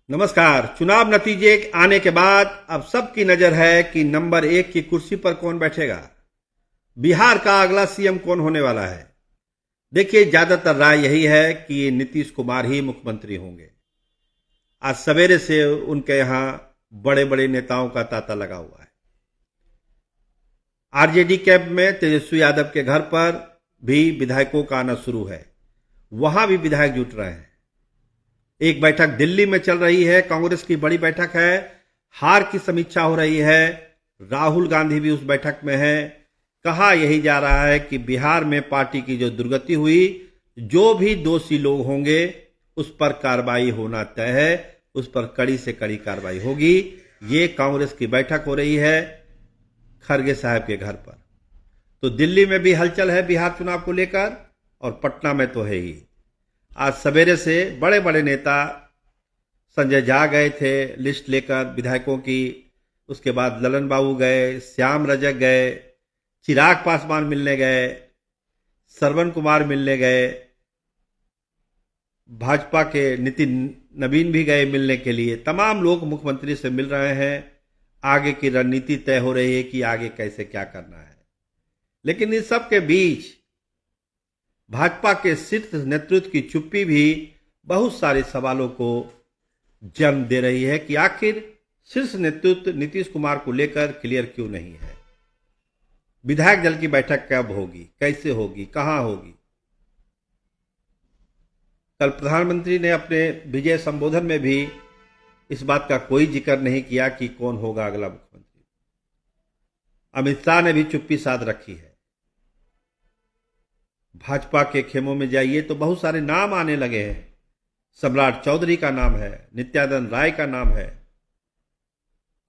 नमस्कार। चुनाव नतीजे आने के बाद अब सबकी नजर है कि नंबर 1 की कुर्सी पर कौन बैठेगा। बिहार का अगला सीएम कौन होने वाला है। देखिए, ज्यादातर राय यही है कि नीतीश कुमार ही मुख्यमंत्री होंगे। आज सवेरे से उनके यहां बड़े बड़े नेताओं का तांता लगा हुआ है। आरजेडी कैंप में तेजस्वी यादव के घर पर भी विधायकों का आना शुरू है। वहां भी विधायक जुट रहे हैं। एक बैठक दिल्ली में चल रही है, कांग्रेस की बड़ी बैठक है। हार की समीक्षा हो रही है। राहुल गांधी भी उस बैठक में है। कहा यही जा रहा है कि बिहार में पार्टी की जो दुर्गति हुई, जो भी दोषी लोग होंगे उस पर कार्रवाई होना तय है। उस पर कड़ी से कड़ी कार्रवाई होगी। ये कांग्रेस की बैठक हो रही है खरगे साहब के घर पर। तो दिल्ली में भी हलचल है बिहार चुनाव को लेकर, और पटना में तो है ही। आज सवेरे से बड़े बड़े नेता संजय झा गए थे लिस्ट लेकर विधायकों की। उसके बाद ललन बाबू गए, श्याम रजक गए, चिराग पासवान मिलने गए, श्रवण कुमार मिलने गए, भाजपा के नितिन नवीन भी गए मिलने के लिए। तमाम लोग मुख्यमंत्री से मिल रहे हैं। आगे की रणनीति तय हो रही है कि आगे कैसे क्या करना है। लेकिन इस सब के बीच भाजपा के शीर्ष नेतृत्व की चुप्पी भी बहुत सारे सवालों को जन्म दे रही है कि आखिर शीर्ष नेतृत्व नीतीश कुमार को लेकर क्लियर क्यों नहीं है। विधायक दल की बैठक कब होगी, कैसे होगी, कहां होगी। कल प्रधानमंत्री ने अपने विजय संबोधन में भी इस बात का कोई जिक्र नहीं किया कि कौन होगा अगला मुख्यमंत्री। अमित शाह ने भी चुप्पी साध रखी है। भाजपा के खेमों में जाइए तो बहुत सारे नाम आने लगे हैं। सम्राट चौधरी का नाम है, नित्यानंद राय का नाम है,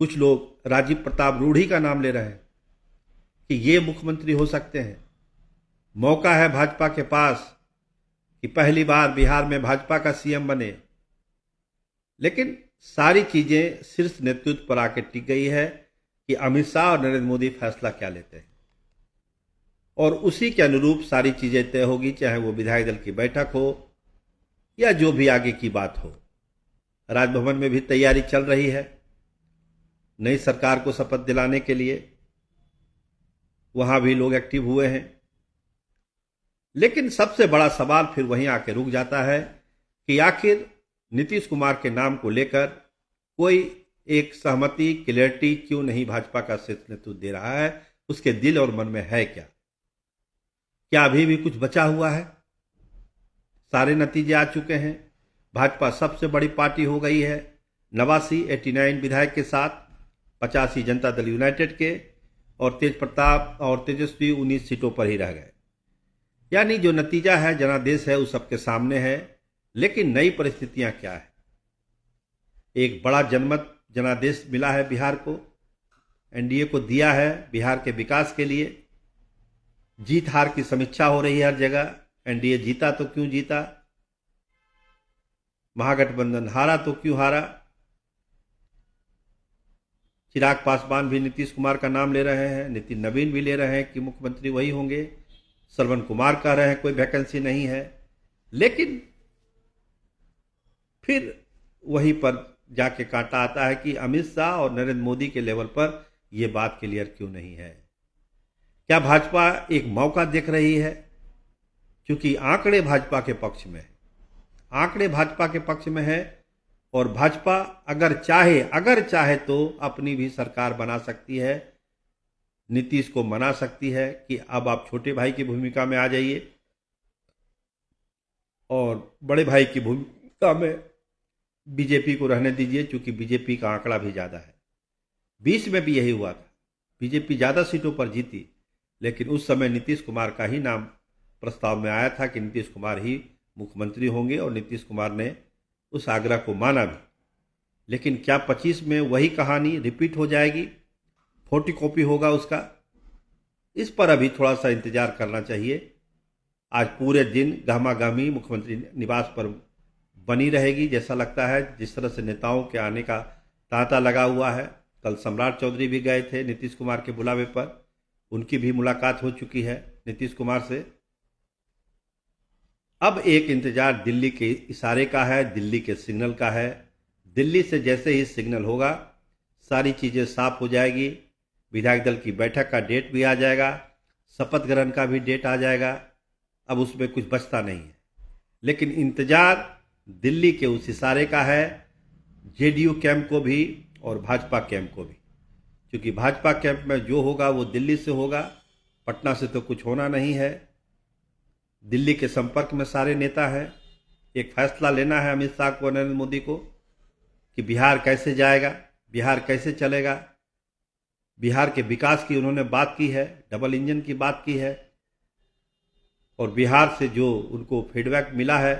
कुछ लोग राजीव प्रताप रूढ़ी का नाम ले रहे हैं कि ये मुख्यमंत्री हो सकते हैं। मौका है भाजपा के पास कि पहली बार बिहार में भाजपा का सीएम बने। लेकिन सारी चीजें शीर्ष नेतृत्व पर आके टिक गई है कि अमित शाह और नरेंद्र मोदी फैसला क्या लेते हैं, और उसी के अनुरूप सारी चीजें तय होगी, चाहे वो विधायक दल की बैठक हो या जो भी आगे की बात हो। राजभवन में भी तैयारी चल रही है नई सरकार को शपथ दिलाने के लिए। वहां भी लोग एक्टिव हुए हैं। लेकिन सबसे बड़ा सवाल फिर वहीं आके रुक जाता है कि आखिर नीतीश कुमार के नाम को लेकर कोई एक सहमति, क्लियरिटी क्यों नहीं भाजपा का शीर्ष नेतृत्व दे रहा है। उसके दिल और मन में है क्या अभी भी कुछ बचा हुआ है। सारे नतीजे आ चुके हैं। भाजपा सबसे बड़ी पार्टी हो गई है 89 विधायक के साथ, 85 जनता दल यूनाइटेड के, और तेज प्रताप और तेजस्वी 19 सीटों पर ही रह गए। यानी जो नतीजा है, जनादेश है, उस सबके सामने है। लेकिन नई परिस्थितियां क्या है। एक बड़ा जनमत जनादेश मिला है बिहार को, एनडीए को दिया है बिहार के विकास के लिए। जीत हार की समीक्षा हो रही है हर जगह। एनडीए जीता तो क्यों जीता, महागठबंधन हारा तो क्यों हारा। चिराग पासवान भी नीतीश कुमार का नाम ले रहे हैं, नितिन नवीन भी ले रहे हैं कि मुख्यमंत्री वही होंगे, श्रवण कुमार कह रहे हैं कोई वैकेंसी नहीं है। लेकिन फिर वहीं पर जाके कांटा आता है कि अमित शाह और नरेंद्र मोदी के लेवल पर यह बात क्लियर क्यों नहीं है। क्या भाजपा एक मौका देख रही है, क्योंकि आंकड़े भाजपा के पक्ष में है। आंकड़े भाजपा के पक्ष में है, और भाजपा अगर चाहे तो अपनी भी सरकार बना सकती है। नीतीश को मना सकती है कि अब आप छोटे भाई की भूमिका में आ जाइए और बड़े भाई की भूमिका में बीजेपी को रहने दीजिए, क्योंकि बीजेपी का आंकड़ा भी ज्यादा है। 20 में भी यही हुआ था, बीजेपी ज्यादा सीटों पर जीती, लेकिन उस समय नीतीश कुमार का ही नाम प्रस्ताव में आया था कि नीतीश कुमार ही मुख्यमंत्री होंगे, और नीतीश कुमार ने उस आग्रह को माना भी। लेकिन क्या 25 में वही कहानी रिपीट हो जाएगी, फोटो कॉपी होगा उसका। इस पर अभी थोड़ा सा इंतजार करना चाहिए। आज पूरे दिन गहमागहमी मुख्यमंत्री निवास पर बनी रहेगी, जैसा लगता है। जिस तरह से नेताओं के आने का तांता लगा हुआ है। कल सम्राट चौधरी भी गए थे नीतीश कुमार के बुलावे पर, उनकी भी मुलाकात हो चुकी है नीतीश कुमार से। अब एक इंतजार दिल्ली के इशारे का है, दिल्ली के सिग्नल का है। दिल्ली से जैसे ही सिग्नल होगा सारी चीज़ें साफ हो जाएगी। विधायक दल की बैठक का डेट भी आ जाएगा, शपथ ग्रहण का भी डेट आ जाएगा। अब उसमें कुछ बचता नहीं है, लेकिन इंतजार दिल्ली के उस इशारे का है, जेडीयू कैंप को भी और भाजपा कैंप को भी। क्योंकि भाजपा कैंप में जो होगा वो दिल्ली से होगा, पटना से तो कुछ होना नहीं है। दिल्ली के संपर्क में सारे नेता हैं। एक फैसला लेना है अमित शाह को, नरेंद्र मोदी को, कि बिहार कैसे जाएगा, बिहार कैसे चलेगा। बिहार के विकास की उन्होंने बात की है, डबल इंजन की बात की है, और बिहार से जो उनको फीडबैक मिला है,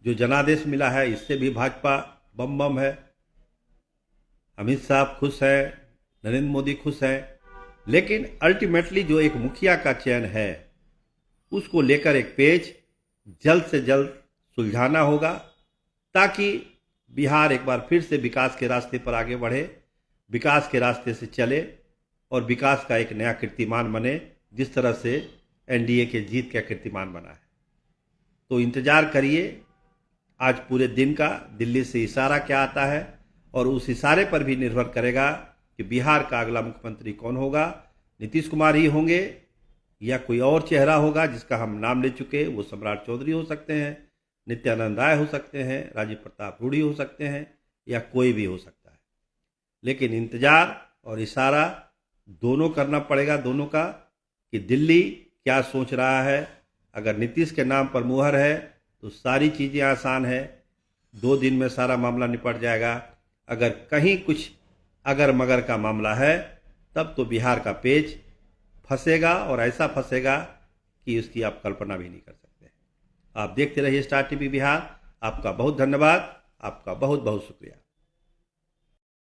जो जनादेश मिला है, इससे भी भाजपा बम बम है। अमित शाह खुश है, नरेंद्र मोदी खुश है, लेकिन अल्टीमेटली जो एक मुखिया का चयन है उसको लेकर एक पेज जल्द से जल्द सुलझाना होगा, ताकि बिहार एक बार फिर से विकास के रास्ते पर आगे बढ़े, विकास के रास्ते से चले और विकास का एक नया कीर्तिमान बने, जिस तरह से एनडीए के जीत का कीर्तिमान बना है। तो इंतजार करिए आज पूरे दिन का, दिल्ली से इशारा क्या आता है, और उस इशारे पर भी निर्भर करेगा कि बिहार का अगला मुख्यमंत्री कौन होगा। नीतीश कुमार ही होंगे या कोई और चेहरा होगा जिसका हम नाम ले चुके, वो सम्राट चौधरी हो सकते हैं, नित्यानंद राय हो सकते हैं, राजीव प्रताप रूढ़ी हो सकते हैं, या कोई भी हो सकता है। लेकिन इंतजार और इशारा दोनों करना पड़ेगा, दोनों का, कि दिल्ली क्या सोच रहा है। अगर नीतीश के नाम पर मुहर है तो सारी चीज़ें आसान है, 2 दिन में सारा मामला निपट जाएगा। अगर कहीं कुछ अगर मगर का मामला है तब तो बिहार का पेज फंसेगा, और ऐसा फंसेगा कि उसकी आप कल्पना भी नहीं कर सकते। आप देखते रहिए स्टार टीवी बिहार। आपका बहुत धन्यवाद, आपका बहुत बहुत शुक्रिया।